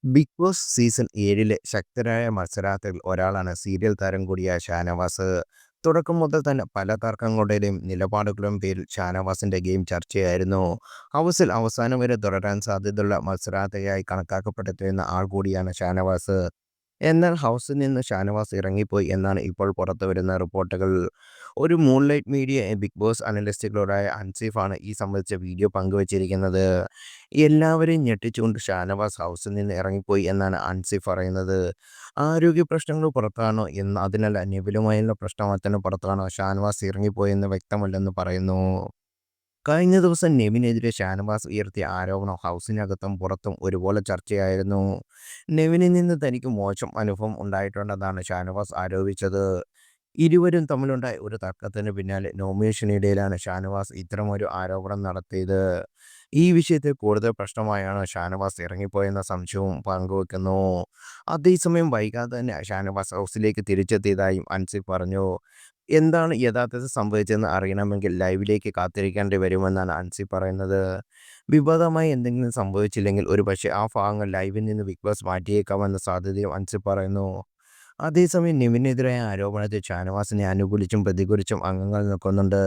Big boss season 7-ലെ ശക്തരായ മത്സരാർത്ഥികളിൽ ഒരാളാണ് serial താരം കൂടിയായ ഷാനവാസ്. തുടക്കം മുതൽ തന്നെ പല തർക്കങ്ങളുടെയും നിലപാടുകളുടെയും പേരിൽ ഷാനവാസിന്റെ ഗെയിം ചർച്ചയായിരുന്നു. ഹൗസിൽ അവസാനം വരെ തുടരാൻ സാധ്യതയുള്ള മത്സരാർത്ഥിയായി കണക്കാക്കപ്പെട്ടിരുന്ന ആൾ കൂടിയാണ് ഷാനവാസ്. എന്നാൽ ഹൗസിൽ നിന്ന് ഷാനവാസ് ഇറങ്ങിപ്പോയി എന്നാണ് ഇപ്പോൾ പുറത്തുവരുന്ന റിപ്പോർട്ടുകൾ. ഒരു മൂൺലൈറ്റ് മീഡിയ ബിഗ് ബോസ് അനലിസ്റ്റുകളായ അൻസിഫാണ് ഈ സംബന്ധിച്ച വീഡിയോ പങ്കുവച്ചിരിക്കുന്നത്. എല്ലാവരെയും ഞെട്ടിച്ചുകൊണ്ട് ഷാനവാസ് ഹൗസിൽ നിന്ന് ഇറങ്ങിപ്പോയി എന്നാണ് അൻസിഫ് പറയുന്നത്. ആരോഗ്യ പ്രശ്നങ്ങൾ പുറത്താണോ എന്ന്, അതിനല്ല നെവിലുമായുള്ള പ്രശ്നത്തിന് പുറത്താണോ ഷാനവാസ് ഇറങ്ങിപ്പോയെന്ന് വ്യക്തമല്ലെന്ന് പറയുന്നു. കഴിഞ്ഞ ദിവസം നെവിനെതിരെ ഷാനവാസ് ഉയർത്തിയ ആരോപണം ഹൗസിനകത്തും പുറത്തും ഒരുപോലെ ചർച്ചയായിരുന്നു. നെവിനിൽ നിന്ന് തനിക്ക് മോശം അനുഭവം ഉണ്ടായിട്ടുണ്ടെന്നാണ് ഷാനവാസ് ആരോപിച്ചത്. ഇരുവരും തമ്മിലുണ്ടായ ഒരു തർക്കത്തിന് പിന്നാലെ നോമിനേഷനിടയിലാണ് ഷാനവാസ് ഇത്തരമൊരു ആരോപണം നടത്തിയത്. ഈ വിഷയത്തെ കൂടുതൽ പ്രശ്നമായാണ് ഷാനവാസ് ഇറങ്ങിപ്പോയെന്ന സംശയവും പങ്കുവെക്കുന്നു. അതേസമയം വൈകാതെ തന്നെ ഷാനവാസ് ഹൗസിലേക്ക് തിരിച്ചെത്തിയതായും അൻസിഫ് പറഞ്ഞു. എന്താണ് യഥാർത്ഥത്തിൽ സംഭവിച്ചതെന്ന് അറിയണമെങ്കിൽ ലൈവിലേക്ക് കാത്തിരിക്കേണ്ടി വരുമെന്നാണ് അൻസിഫ് പറയുന്നത്. വിവാദമായി എന്തെങ്കിലും സംഭവിച്ചില്ലെങ്കിൽ ഒരുപക്ഷേ ആ ഭാഗങ്ങൾ ലൈവിൽ നിന്ന് ബിഗ് ബോസ് മാറ്റിയേക്കാമെന്ന സാധ്യതയും അൻസിഫ് പറയുന്നു. അതേസമയം നിവിനെതിരായ ആരോപണത്തിൽ ഷാനവാസിനെ അനുകൂലിച്ചും പ്രതികൂലിച്ചും അംഗങ്ങൾ നിൽക്കുന്നുണ്ട്.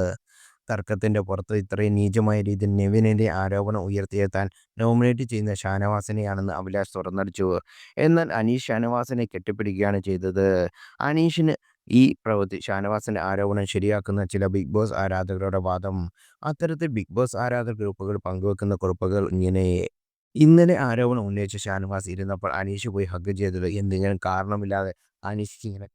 തർക്കത്തിന്റെ പുറത്ത് ഇത്രയും നീചമായ രീതിയിൽ നെവിനെതിരെ ആരോപണം ഉയർത്തിയ താൻ നോമിനേറ്റ് ചെയ്യുന്ന ഷാനവാസിനെയാണെന്ന് അഭിലാഷ് തുറന്നടിച്ചു. എന്നാൽ അനീഷ് ഷാനവാസിനെ കെട്ടിപ്പിടിക്കുകയാണ് ചെയ്തത്. അനീഷിന് ഈ പ്രവൃത്തി ഷാനവാസിന്റെ ആരോപണം ശരിയാക്കുന്ന ചില ബിഗ് ബോസ് ആരാധകരുടെ വാദം. അത്തരത്തിൽ ബിഗ് ബോസ് ആരാധക ഗ്രൂപ്പുകൾ പങ്കുവെക്കുന്ന കുറിപ്പുകൾ ഇങ്ങനെ: ഇന്നലെ ആരോപണം ഉന്നയിച്ച ഷാനവാസ് ഇരുന്നപ്പോൾ അനീഷ് പോയി ഹഗ് ചെയ്തത് എന്തെങ്കിലും കാരണമില്ലാതെ അനീഷ് ഇങ്ങനെ